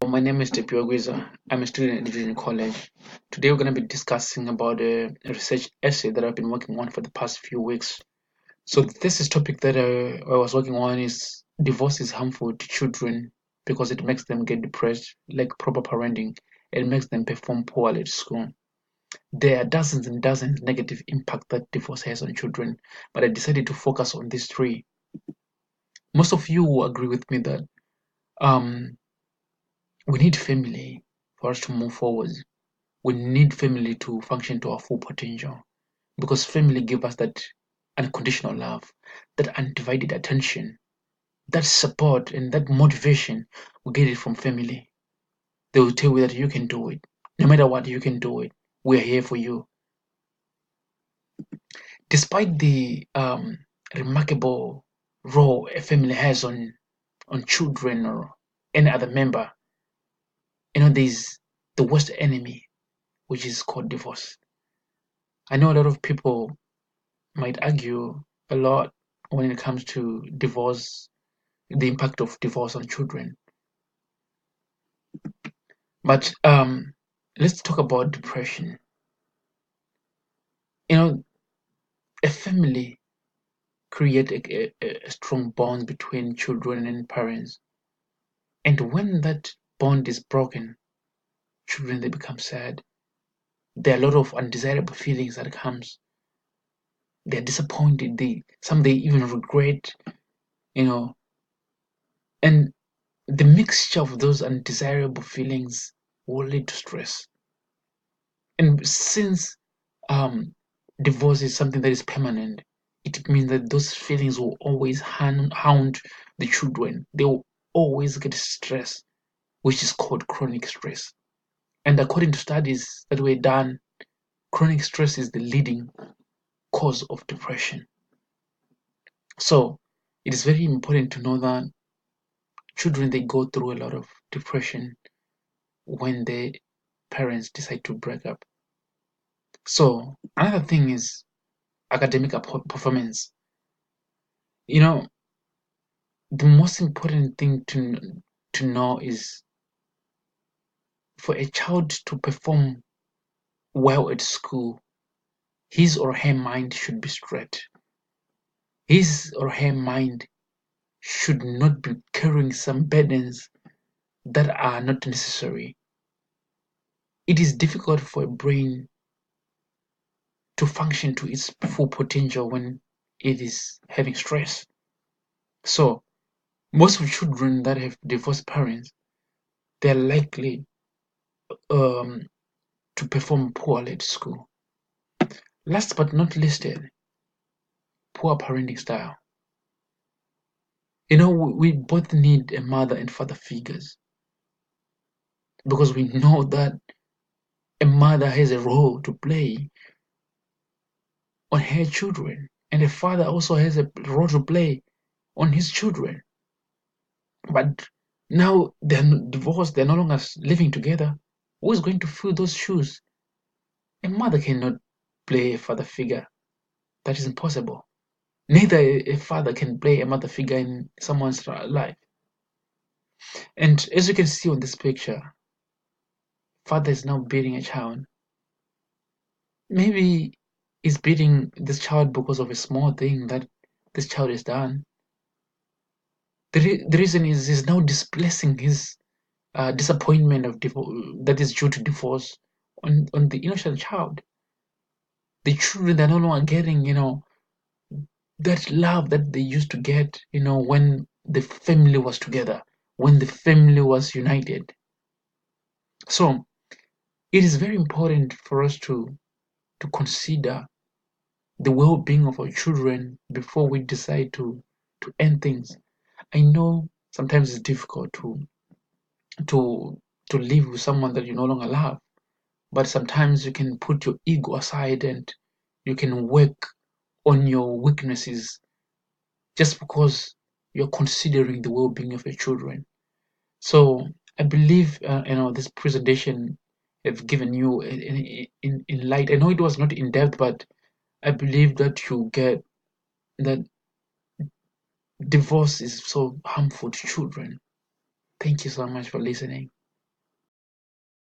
My name is Tepio Gwiza. I'm a student at Division College. Today we're going to be discussing about a research essay that I've been working on for the past few weeks. So the thesis topic that I was working on is divorce is harmful to children because it makes them get depressed, like proper parenting. It makes them perform poorly at school. There are dozens and dozens negative impact that divorce has on children, but I decided to focus on these three. Most of you will agree with me that um, we need family for us to move forward. We need family to function to our full potential because family give us that unconditional love, that undivided attention, that support and that motivation. We get it from family. They will tell you that you can do it. No matter what, you can do it. We're here for you. Despite the remarkable role a family has on children or any other member, there's the worst enemy, which is called divorce. I know a lot of people might argue a lot when it comes to divorce, the impact of divorce on children. But let's talk about depression. You know, a family create a strong bond between children and parents, and when that bond is broken, children they become sad. There are a lot of undesirable feelings that comes. They're disappointed. Some they even regret. You know, and the mixture of those undesirable feelings will lead to stress. And since um, divorce is something that is permanent, it means that those feelings will always hound the children. They will always get stress, which is called chronic stress. And according to studies that were done, chronic stress is the leading cause of depression. So it is very important to know that children they go through a lot of depression when their parents decide to break up. So another thing is academic performance. You know, the most important thing to know is for a child to perform well at school, his or her mind should be straight. His or her mind should not be carrying some burdens that are not necessary. It is difficult for a brain to function to its full potential when it is having stress. So most of children that have divorced parents, they're likely um, to perform poorly at school. Last but not least, poor parenting style. We both need a mother and father figures because we know that a mother has a role to play on her children, and a father also has a role to play on his children. But now they're divorced, they're no longer living together. Who is going to fill those shoes? A mother cannot play a father figure. That is impossible. Neither a father can play a mother figure in someone's life. And as you can see on this picture, father is now beating a child. Maybe he's beating this child because of a small thing that this child has done. The reason is he's now displacing his disappointment of that is due to divorce on the innocent child. The children they're no longer getting, that love that they used to get, when the family was together, when the family was united. So it is very important for us to consider the well-being of our children before we decide to end things. I know sometimes it's difficult to to live with someone that you no longer love, but sometimes you can put your ego aside and you can work on your weaknesses just because you're considering the well-being of your children. So I believe this presentation have given you in light. I know it was not in depth, but I believe that you get that divorce is so harmful to children. Thank you so much for listening.